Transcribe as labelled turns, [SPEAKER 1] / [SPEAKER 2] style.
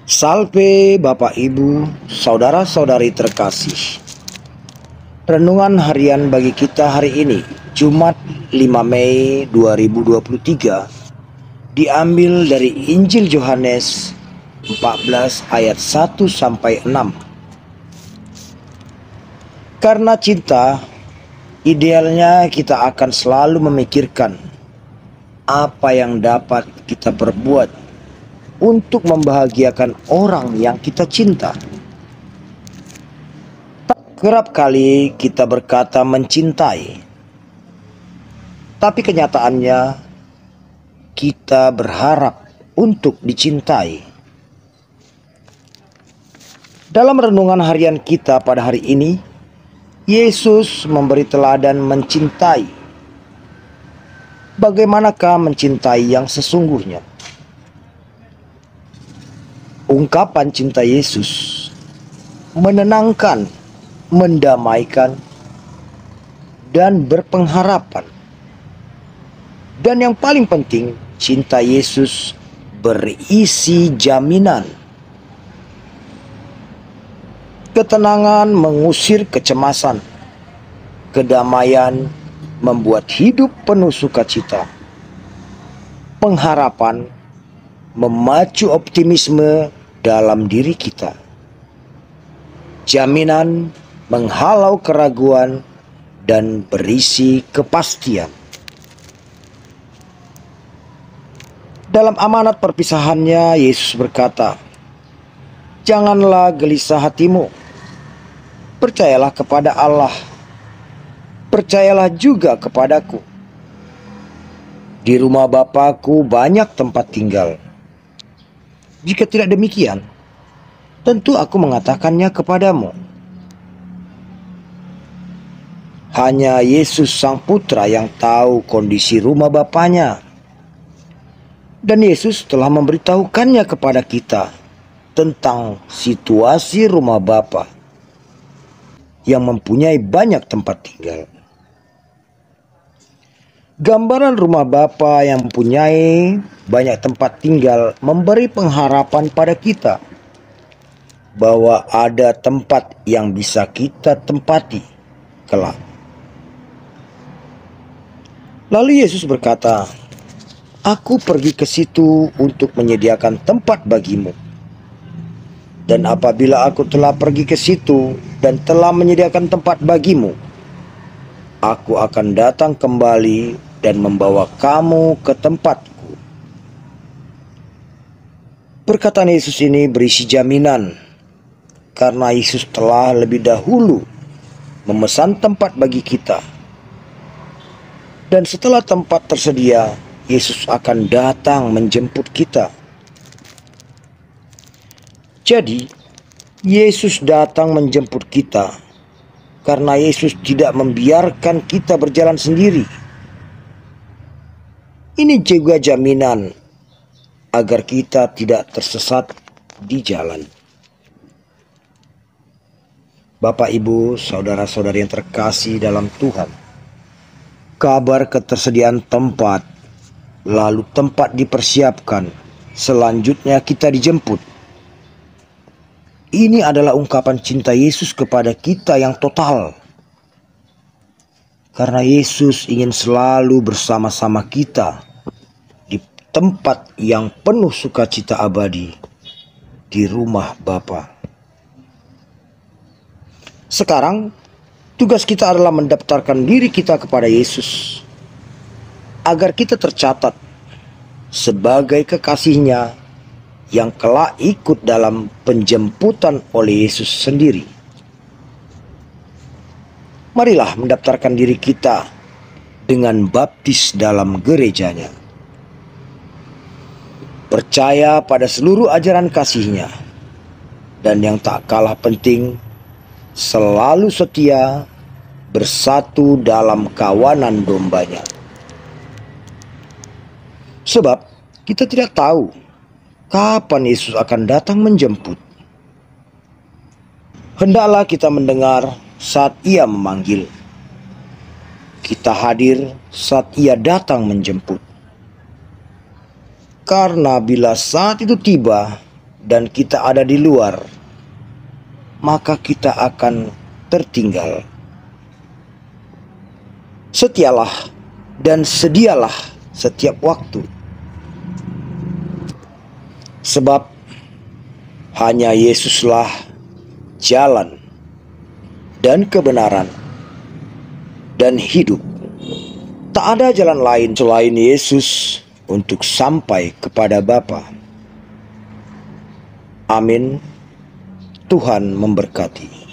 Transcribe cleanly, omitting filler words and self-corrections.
[SPEAKER 1] Salve Bapak Ibu, Saudara-saudari terkasih. Renungan harian bagi kita hari ini, Jumat 5 Mei 2023, diambil dari Injil Yohanes 14 ayat 1-6. Karena cinta, idealnya kita akan selalu memikirkan apa yang dapat kita perbuat untuk membahagiakan orang yang kita cinta. Kerap kali kita berkata mencintai, tapi kenyataannya kita berharap untuk dicintai. Dalam renungan harian kita pada hari ini, Yesus memberi teladan mencintai. Bagaimanakah mencintai yang sesungguhnya? Ungkapan cinta Yesus menenangkan, mendamaikan, dan berpengharapan. Dan yang paling penting, cinta Yesus berisi jaminan. Ketenangan mengusir kecemasan. Kedamaian membuat hidup penuh sukacita. Pengharapan memacu optimisme dalam diri kita. Jaminan menghalau keraguan dan berisi kepastian. Dalam amanat perpisahannya, Yesus berkata, "Janganlah gelisah hatimu. Percayalah kepada Allah. Percayalah juga kepadaku. Di rumah Bapa-Ku banyak tempat tinggal. Jika tidak demikian, tentu Aku mengatakannya kepadamu." Hanya Yesus Sang Putra yang tahu kondisi rumah Bapaknya. Dan Yesus telah memberitahukannya kepada kita tentang situasi rumah Bapa yang mempunyai banyak tempat tinggal. Gambaran rumah Bapa yang mempunyai banyak tempat tinggal memberi pengharapan pada kita bahwa ada tempat yang bisa kita tempati kelak. Lalu Yesus berkata, "Aku pergi ke situ untuk menyediakan tempat bagimu. Dan apabila Aku telah pergi ke situ dan telah menyediakan tempat bagimu, Aku akan datang kembali dan membawa kamu ke tempatku." Perkataan Yesus ini berisi jaminan, karena Yesus telah lebih dahulu memesan tempat bagi kita. Dan setelah tempat tersedia, Yesus akan datang menjemput kita. Jadi, Yesus datang menjemput kita karena Yesus tidak membiarkan kita berjalan sendiri. Ini juga jaminan agar kita tidak tersesat di jalan. Bapak, Ibu, saudara-saudari yang terkasih dalam Tuhan, kabar ketersediaan tempat, lalu tempat dipersiapkan, selanjutnya kita dijemput. Ini adalah ungkapan cinta Yesus kepada kita yang total. Karena Yesus ingin selalu bersama-sama kita di tempat yang penuh sukacita abadi, di rumah Bapa. Sekarang, tugas kita adalah mendaftarkan diri kita kepada Yesus, agar kita tercatat sebagai kekasihnya yang kelak ikut dalam penjemputan oleh Yesus sendiri. Marilah mendaftarkan diri kita dengan baptis dalam gerejanya. Percaya pada seluruh ajaran kasih-Nya, dan yang tak kalah penting, selalu setia bersatu dalam kawanan domba-Nya. Sebab kita tidak tahu kapan Yesus akan datang menjemput. Hendaklah kita mendengar saat Ia memanggil. Kita hadir saat Ia datang menjemput. Karena bila saat itu tiba, dan kita ada di luar, maka kita akan tertinggal. Setialah dan sedialah setiap waktu, sebab hanya Yesuslah jalan dan kebenaran dan hidup. Tak ada jalan lain selain Yesus untuk sampai kepada Bapa. Amin. Tuhan memberkati.